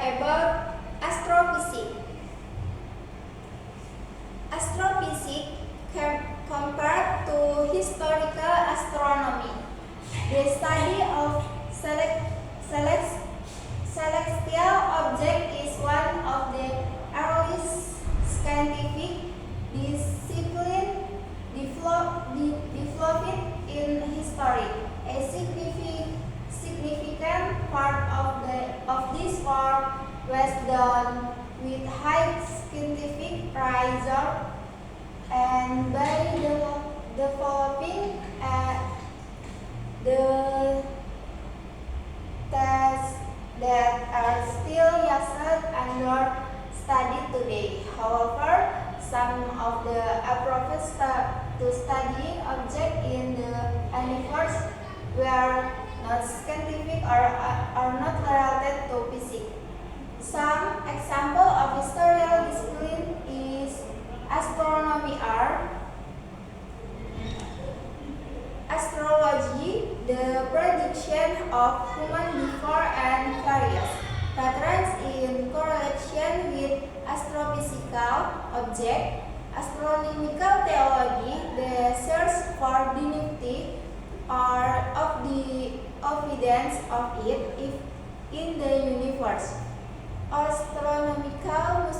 about astrophysics. Astrophysics compared to historical astronomy, the study of celestial objects is one of the earliest scientific disciplines developed in history. A significant part of this work was done with high scientific rigor and by developing the tests that are still used under study today. However, some of the approaches to studying objects in the universe were not scientific or are not related to physics. Some example of historical discipline is astronomy are astrology, the prediction of human before and various patterns in correlation with astrophysical objects, astronomical theology, the search for divinity or of the evidence of it if in the universe, astronomical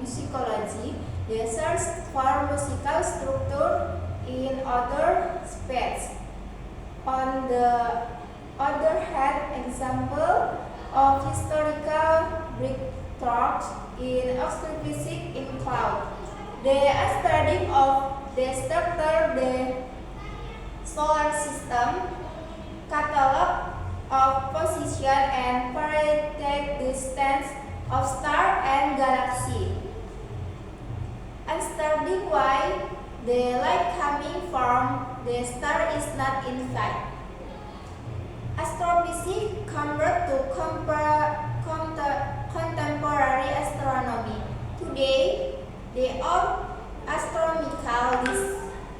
musicology, the search for musical structure in outer space. On the other hand, example of historical breakthroughs in astrophysics include the study of the structure, the solar system, catalog of position and predicted distance of star and galaxy, and studying why the light coming from the star is not in fact. Astrophysics convert to contemporary astronomy. Today, the old astronomical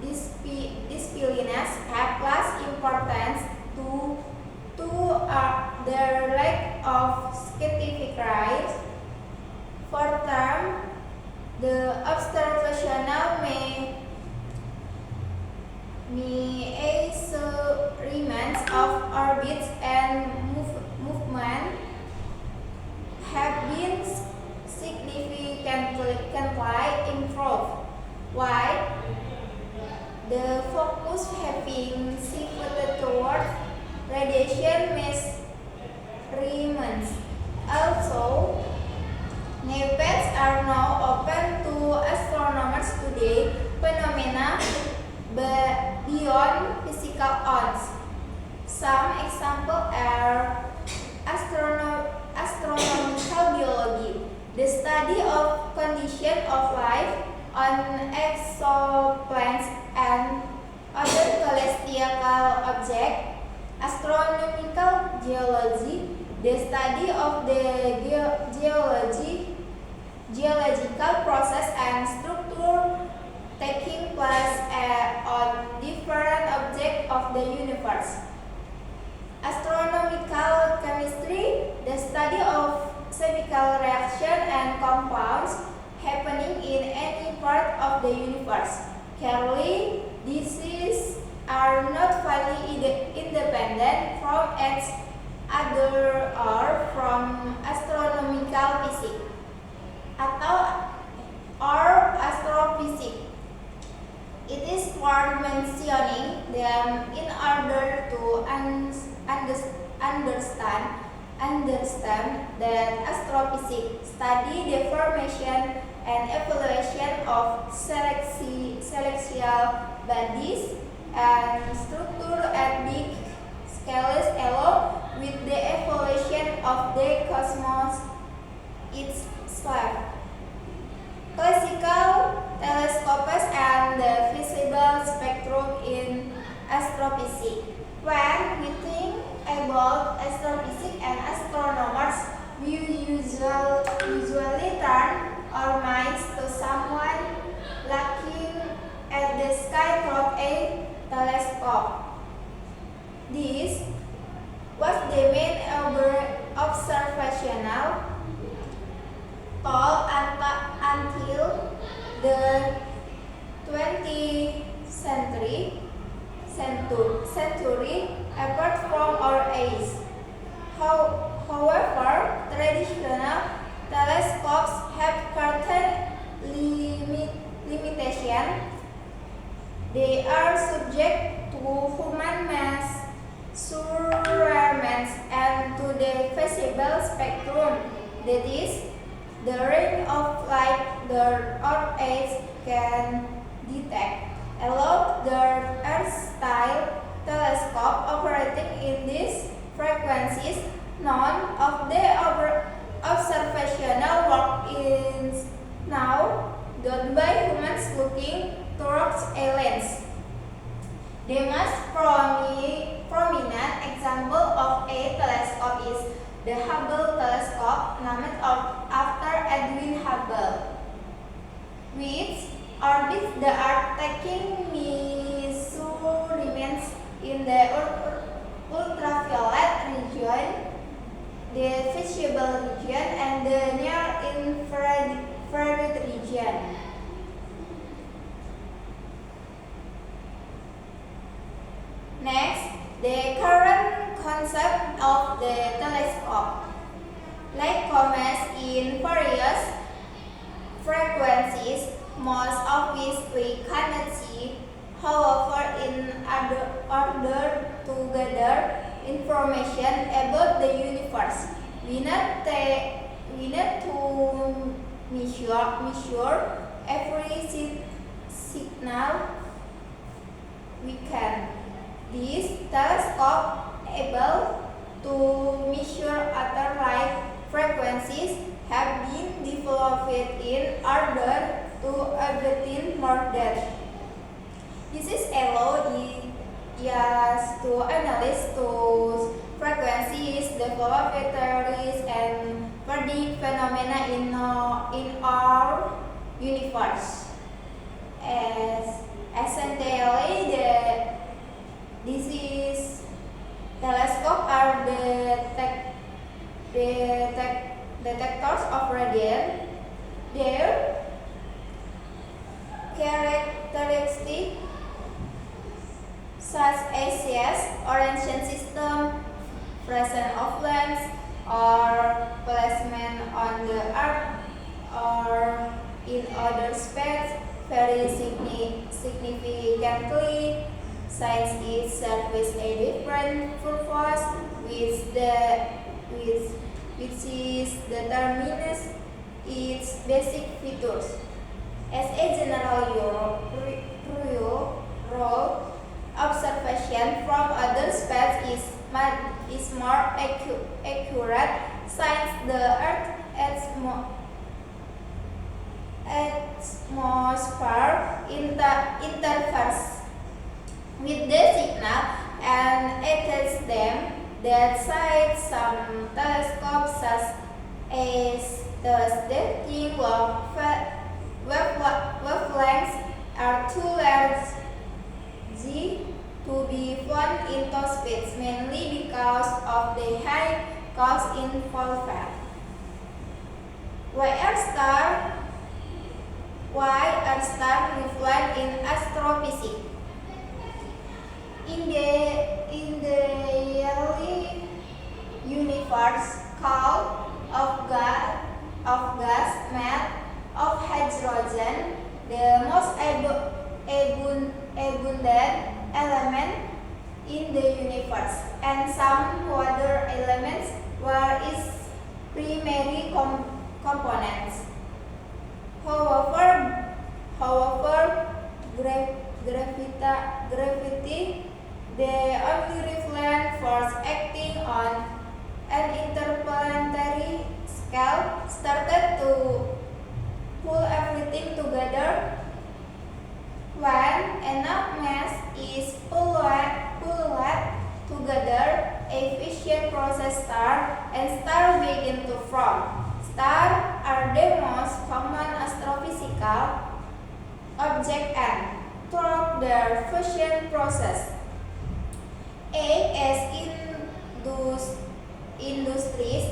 disciplines have lost importance to their lack of scientific rights. For term, the observational measurements of orbits and movement have been significantly improved, while the focus having shifted towards radiation measurements. Also, new paths are now open to astronomers today, phenomena beyond physical odds. Some examples are astronomical biology, the study of condition of life on exoplanets and other celestial objects, astronomical geology, the study of the geological process and structure taking place on different objects of the universe. Astronomical chemistry, the study of chemical reaction and compounds happening in any part of the universe. Clearly, these are not fully independent from each other or from astronomical physics or astrophysics. It is worth mentioning them in order to understand that astrophysics study the formation and evolution of celestial bodies and structure at big scales along with the evolution of the cosmos itself. Classical telescopes and the visible spectrum in astrophysics. When we think about astrophysics and astronomers, we usually turn our minds to someone looking at the sky through a telescope. This was the main observational tall until the 20th century apart from our age. However, traditional telescopes have certain limitations. They are subject to human mass measurements and to the visible spectrum, that is, the range of light the Earth eyes can detect. Allow the Earth-style telescope operating in these frequencies. None of the observational work is now done by humans looking towards aliens. The most prominent example of a telescope is the Hubble telescope, named after Edwin Hubble, which orbits the Earth, taking measurements in the ultraviolet region, the visible region, and the near-infrared region. Next, the current concept of the telescope. Light comes in various frequencies, most of which we cannot see. However, in order to gather information about the universe, we need to measure every signal we can. This telescope able to measure other light frequencies have been developed in order to obtain more data. This is allow us to analyze those frequencies, develop theories, and predict phenomena in our universe. Essentially, these telescopes are the detectors of radiation. Their characteristics, such as orientation system, presence of lens, or placement on the Earth or in other space, vary significantly. Science is serves a different purpose, which determines its basic features. As a general rule, observation from other space is more accurate since the Earth's atmosphere interferes with the signal and attach them. That side, some telescopes such as detecting wavelengths are too large to be found in space, mainly because of the high cost involved. Why are stars reflect in astrophysics? In the early universe, cloud of gas made of hydrogen, the most abundant element in the universe, and some other elements were its primary components. However, gravity, the only reflecting force acting on an interplanetary scale, started to pull everything together. When enough mass is pulled together, a fission process starts and stars begin to form. Stars are the most common astrophysical object and through their fusion process, as industries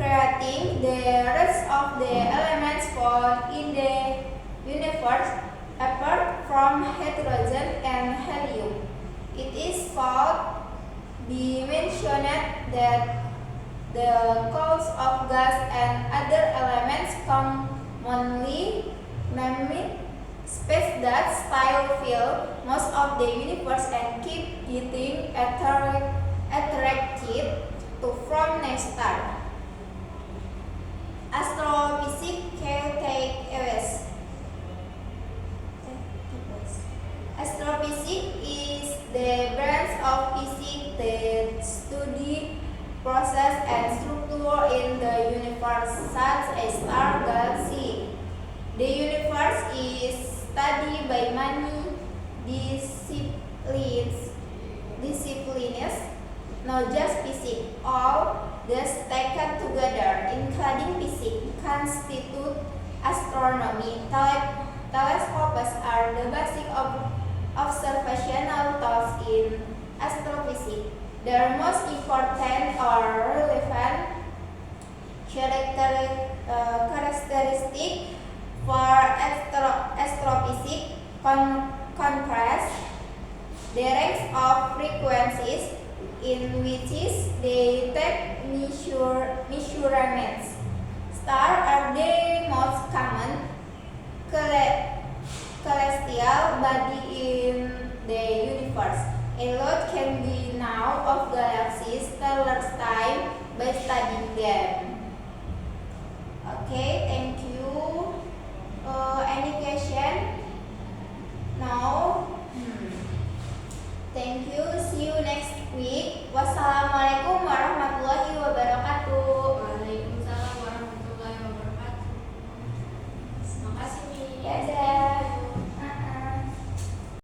creating the rest of the elements found in the universe apart from hydrogen and helium. It is thought be mentioned that the cause of gas and other elements commonly named space that still fill most of the universe and keep getting attracted to from next star. Astrophysics can take aways. Astrophysics is the branch of physics that study process and structure in the universe, such as star galaxy. The universe is studied by many disciplines, not just physics. All these taken together, including physics, constitute astronomy. Telescopes are the basic of observational tools in astrophysics. Their most important or relevant characteristic for astrophysics contrast the range of frequencies in which they take measurements. Stars are the most common celestial body in the universe. A lot can be known of galaxies' stellar time by studying them. Okay, thank you. Any question? No? Thank you. See you next week. Wassalamualaikum warahmatullahi wabarakatuh. Waalaikumsalam warahmatullahi wabarakatuh. Terima kasih, Mi. Dadah.